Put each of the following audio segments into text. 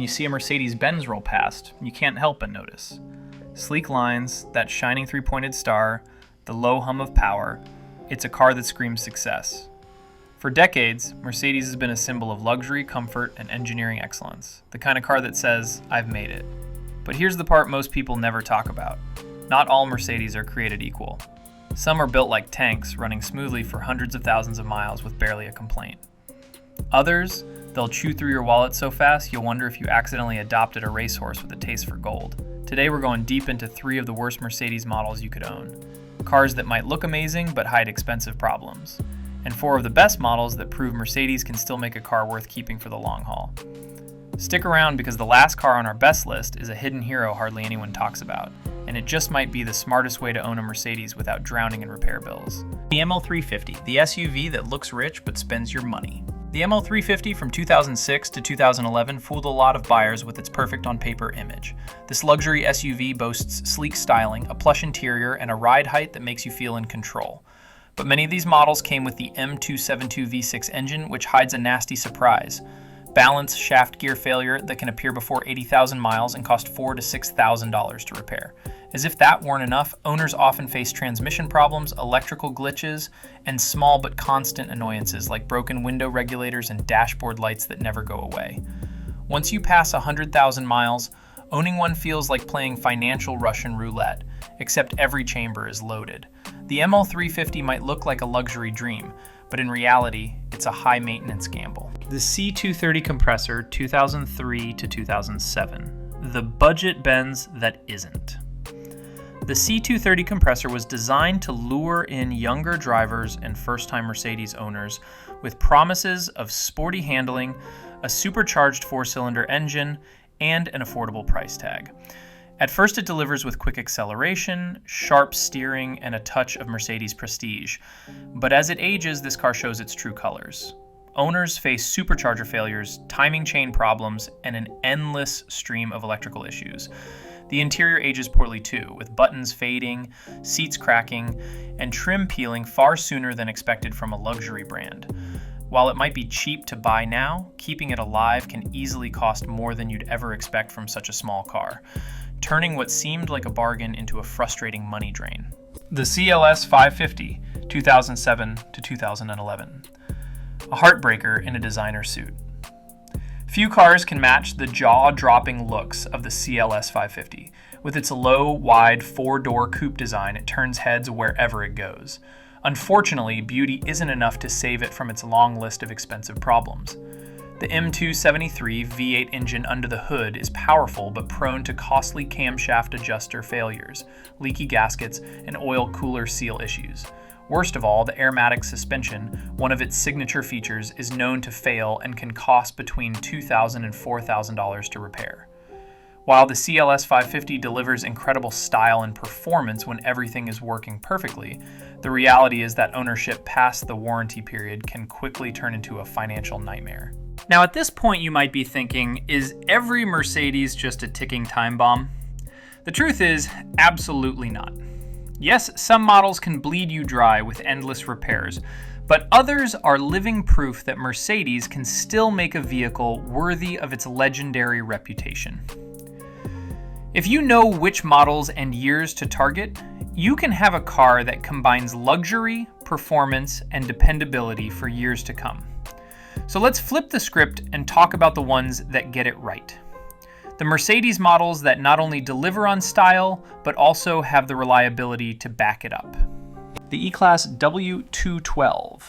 when you see a Mercedes-Benz roll past, you can't help but notice. Sleek lines, that shining three-pointed star, the low hum of power. It's a car that screams success. For decades, Mercedes has been a symbol of luxury, comfort, and engineering excellence. The kind of car that says, I've made it. But here's the part most people never talk about. Not all Mercedes are created equal. Some are built like tanks, running smoothly for hundreds of thousands of miles with barely a complaint. Others, they'll chew through your wallet so fast you'll wonder if you accidentally adopted a racehorse with a taste for gold. Today we're going deep into 3 of the worst Mercedes models you could own. Cars that might look amazing but hide expensive problems. And 4 of the best models that prove Mercedes can still make a car worth keeping for the long haul. Stick around because the last car on our best list is a hidden hero hardly anyone talks about, and it just might be the smartest way to own a Mercedes without drowning in repair bills. The ML350, the SUV that looks rich but spends your money. The ML350 from 2006 to 2011 fooled a lot of buyers with its perfect on paper image. This luxury SUV boasts sleek styling, a plush interior, and a ride height that makes you feel in control. But many of these models came with the M272 V6 engine, which hides a nasty surprise. Balance shaft gear failure that can appear before 80,000 miles and cost $4,000 to $6,000 to repair. As if that weren't enough, owners often face transmission problems, electrical glitches, and small but constant annoyances like broken window regulators and dashboard lights that never go away. Once you pass 100,000 miles, owning one feels like playing financial Russian roulette, except every chamber is loaded. The ML350 might look like a luxury dream, but in reality, it's a high-maintenance gamble. The C230 Compressor 2003 to 2007, the budget Benz that isn't. The C230 Compressor was designed to lure in younger drivers and first-time Mercedes owners with promises of sporty handling, a supercharged 4-cylinder engine, and an affordable price tag. At first it delivers with quick acceleration, sharp steering, and a touch of Mercedes prestige. But as it ages, this car shows its true colors. Owners face supercharger failures, timing chain problems, and an endless stream of electrical issues. The interior ages poorly too, with buttons fading, seats cracking, and trim peeling far sooner than expected from a luxury brand. While it might be cheap to buy now, keeping it alive can easily cost more than you'd ever expect from such a small car, turning what seemed like a bargain into a frustrating money drain. The CLS 550, 2007 to 2011. A heartbreaker in a designer suit. Few cars can match the jaw-dropping looks of the CLS 550. With its low, wide, 4-door coupe design, it turns heads wherever it goes. Unfortunately, beauty isn't enough to save it from its long list of expensive problems. The M273 V8 engine under the hood is powerful but prone to costly camshaft adjuster failures, leaky gaskets, and oil cooler seal issues. Worst of all, the airmatic suspension, one of its signature features, is known to fail and can cost between $2,000 and $4,000 to repair. While the CLS 550 delivers incredible style and performance when everything is working perfectly, the reality is that ownership past the warranty period can quickly turn into a financial nightmare. Now at this point you might be thinking, is every Mercedes just a ticking time bomb? The truth is, absolutely not. Yes, some models can bleed you dry with endless repairs, but others are living proof that Mercedes can still make a vehicle worthy of its legendary reputation. If you know which models and years to target, you can have a car that combines luxury, performance, and dependability for years to come. So let's flip the script and talk about the ones that get it right. The Mercedes models that not only deliver on style, but also have the reliability to back it up. The E-Class W212,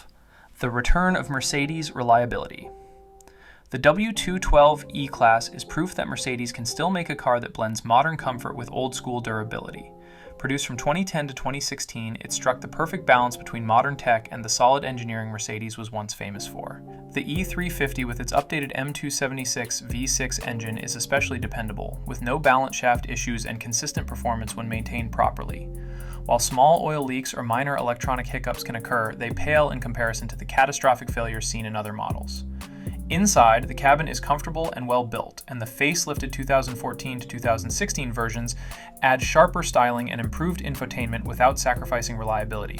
the return of Mercedes reliability. The W212 E-Class is proof that Mercedes can still make a car that blends modern comfort with old-school durability. Produced from 2010 to 2016, it struck the perfect balance between modern tech and the solid engineering Mercedes was once famous for. The E350 with its updated M276 V6 engine is especially dependable, with no balance shaft issues and consistent performance when maintained properly. While small oil leaks or minor electronic hiccups can occur, they pale in comparison to the catastrophic failures seen in other models. Inside, the cabin is comfortable and well built, and the facelifted 2014 to 2016 versions add sharper styling and improved infotainment without sacrificing reliability.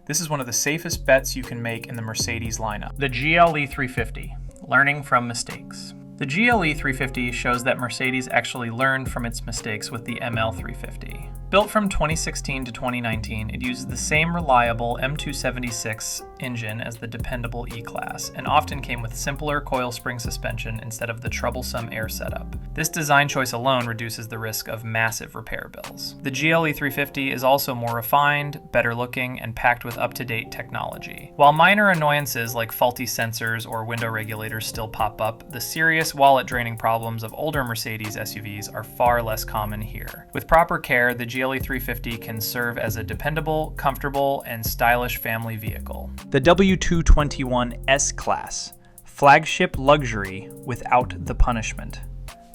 This is one of the safest bets you can make in the Mercedes lineup. The GLE 350, learning from mistakes. The The GLE 350 shows that Mercedes actually learned from its mistakes with the ML 350. Built from 2016 to 2019, it uses the same reliable M276 engine as the dependable E-Class, and often came with simpler coil spring suspension instead of the troublesome air setup. This design choice alone reduces the risk of massive repair bills. The GLE 350 is also more refined, better looking, and packed with up-to-date technology. While minor annoyances like faulty sensors or window regulators still pop up, the serious wallet-draining problems of older Mercedes SUVs are far less common here. With proper care, the GLE 350 can serve as a dependable, comfortable, and stylish family vehicle. The W221 S-Class, flagship luxury without the punishment.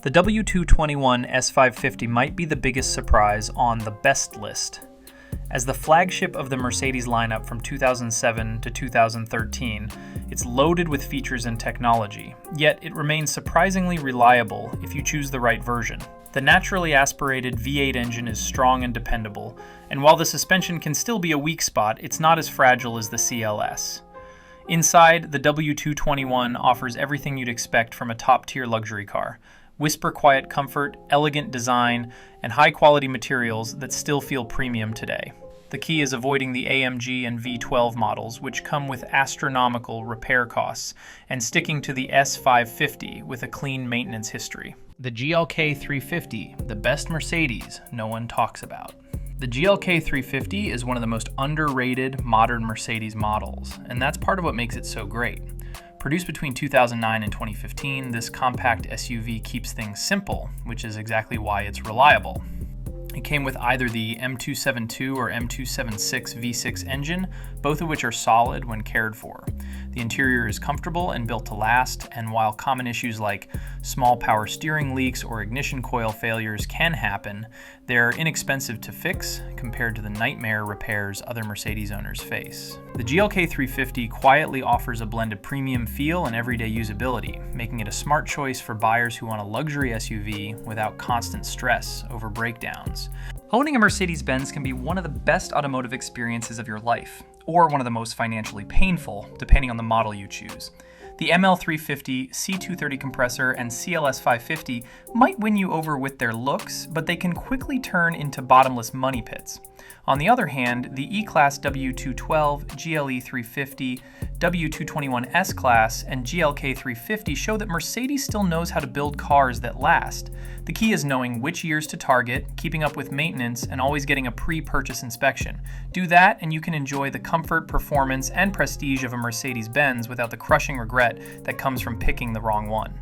The W221 S550 might be the biggest surprise on the best list. As the flagship of the Mercedes lineup from 2007 to 2013, it's loaded with features and technology, yet it remains surprisingly reliable if you choose the right version. The naturally aspirated V8 engine is strong and dependable, and while the suspension can still be a weak spot, it's not as fragile as the CLS. Inside, the W221 offers everything you'd expect from a top-tier luxury car. Whisper-quiet comfort, elegant design, and high-quality materials that still feel premium today. The key is avoiding the AMG and V12 models, which come with astronomical repair costs, and sticking to the S550 with a clean maintenance history. The GLK 350, the best Mercedes no one talks about. The GLK 350 is one of the most underrated modern Mercedes models, and that's part of what makes it so great. Produced between 2009 and 2015, this compact SUV keeps things simple, which is exactly why it's reliable. It came with either the M272 or M276 V6 engine, both of which are solid when cared for. The interior is comfortable and built to last, and while common issues like small power steering leaks or ignition coil failures can happen, they're inexpensive to fix compared to the nightmare repairs other Mercedes owners face. The GLK 350 quietly offers a blend of premium feel and everyday usability, making it a smart choice for buyers who want a luxury SUV without constant stress over breakdowns. Owning a Mercedes-Benz can be one of the best automotive experiences of your life, or one of the most financially painful, depending on the model you choose. The ML350, C230 Compressor, and CLS 550 might win you over with their looks, but they can quickly turn into bottomless money pits. On the other hand, the E-Class W212, GLE 350, W221 S-Class, and GLK 350 show that Mercedes still knows how to build cars that last. The key is knowing which years to target, keeping up with maintenance, and always getting a pre-purchase inspection. Do that, and you can enjoy the comfort, performance, and prestige of a Mercedes-Benz without the crushing regret that comes from picking the wrong one.